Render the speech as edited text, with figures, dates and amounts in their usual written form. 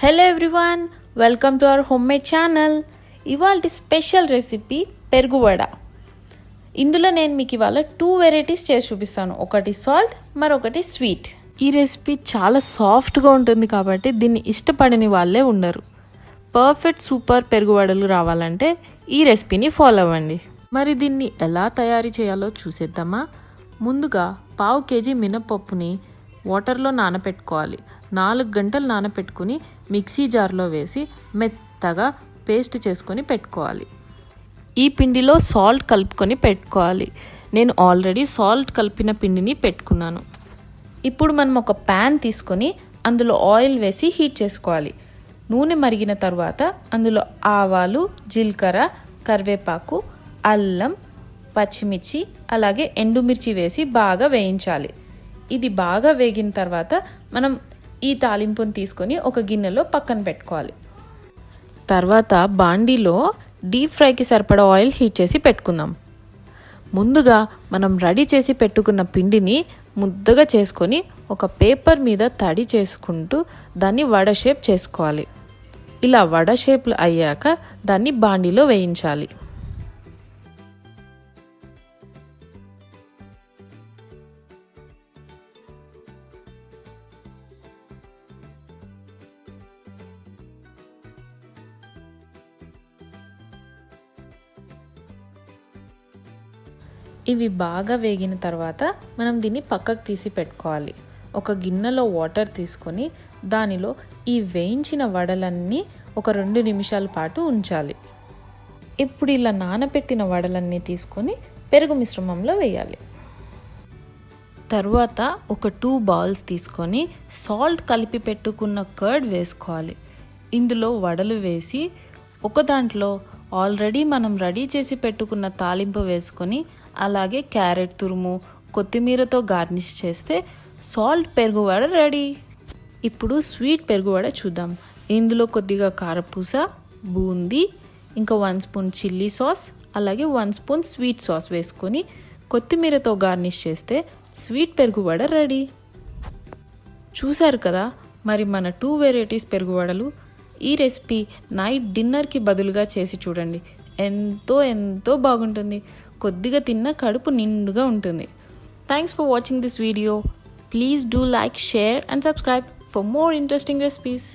Hello everyone, welcome to our homemade channel. ఇవాళ special recipe పెరుగు వడ. ఇందులో నేను మీకు ఇవాళ 2 వెరైటీస్ చేసి చూపిస్తాను. ఒకటి సాల్ట్, మరొకటి స్వీట్. ఈ రెసిపీ చాలా సాఫ్ట్గా ఉంటుంది కాబట్టి దీన్ని ఇష్టపడని వాళ్ళే ఉండరు. పర్ఫెక్ట్ సూపర్ పెరుగు వడలు రావాలంటే ఈ రెసిపీని ఫాలో అవ్వండి. మరి దీన్ని ఎలా తయారు చేయాలో చూసేద్దామా? ముందుగా 1/2 kg మినపప్పుని వాటర్లో నానపెట్టుకోవాలి. 4 గంటలు నానపెట్టుకుని మిక్సీ జార్లో వేసి మెత్తగా పేస్ట్ చేసుకొని పెట్టుకోవాలి. ఈ పిండిలో సాల్ట్ కలుపుకొని పెట్టుకోవాలి. నేను ఆల్రెడీ సాల్ట్ కలిపిన పిండిని పెట్టుకున్నాను. ఇప్పుడు మనం ఒక ప్యాన్ తీసుకొని అందులో ఆయిల్ వేసి హీట్ చేసుకోవాలి. నూనె మరిగిన తర్వాత అందులో ఆవాలు, జీలకర్ర, కరివేపాకు, అల్లం, పచ్చిమిర్చి అలాగే ఎండుమిర్చి వేసి బాగా వేయించాలి. ఇది బాగా వేగిన తర్వాత మనం ఈ తాలింపుని తీసుకొని ఒక గిన్నెలో పక్కన పెట్టుకోవాలి. తర్వాత బాండీలో డీప్ ఫ్రైకి సరిపడా ఆయిల్ హీట్ చేసి పెట్టుకుందాం. ముందుగా మనం రెడీ చేసి పెట్టుకున్న పిండిని ముద్దగా చేసుకొని ఒక పేపర్ మీద తడి చేసుకుంటూ దాన్ని వడ షేప్ చేసుకోవాలి. ఇలా వడ షేప్లు అయ్యాక దాన్ని బాండీలో వేయించాలి. ఇవి బాగా వేగిన తర్వాత మనం దీన్ని పక్కకు తీసి పెట్టుకోవాలి. ఒక గిన్నెలో వాటర్ తీసుకొని దానిలో ఈ వేయించిన వడలన్నీ ఒక 2 నిమిషాల పాటు ఉంచాలి. ఇప్పుడు ఇలా నానబెట్టిన వడలన్నీ తీసుకొని పెరుగు మిశ్రమంలో వేయాలి. తర్వాత ఒక 2 బౌల్స్ తీసుకొని సాల్ట్ కలిపి పెట్టుకున్న కర్డ్ వేసుకోవాలి. ఇందులో వడలు వేసి ఒక దాంట్లో ఆల్రెడీ మనం రెడీ చేసి పెట్టుకున్న తాలింపు వేసుకొని అలాగే క్యారెట్ తురుము, కొత్తిమీరతో గార్నిష్ చేస్తే సాల్ట్ పెరుగు వడ రెడీ. ఇప్పుడు స్వీట్ పెరుగు వడ చూద్దాం. ఇందులో కొద్దిగా కారపూస, బూందీ, ఇంకా 1 స్పూన్ చిల్లీ సాస్ అలాగే 1 స్పూన్ స్వీట్ సాస్ వేసుకొని కొత్తిమీరతో గార్నిష్ చేస్తే స్వీట్ పెరుగు వడ రెడీ. చూశారు కదా, మరి మన 2 వెరైటీస్ పెరుగు వడలు. ఈ రెసిపీ నైట్ డిన్నర్కి బదులుగా చేసి చూడండి. ఎంతో బాగుంటుంది. కొద్దిగా తిన్న కడుపు నిండుగా ఉంటుంది. Thanks for watching this video. Please do like, share and subscribe for more interesting recipes.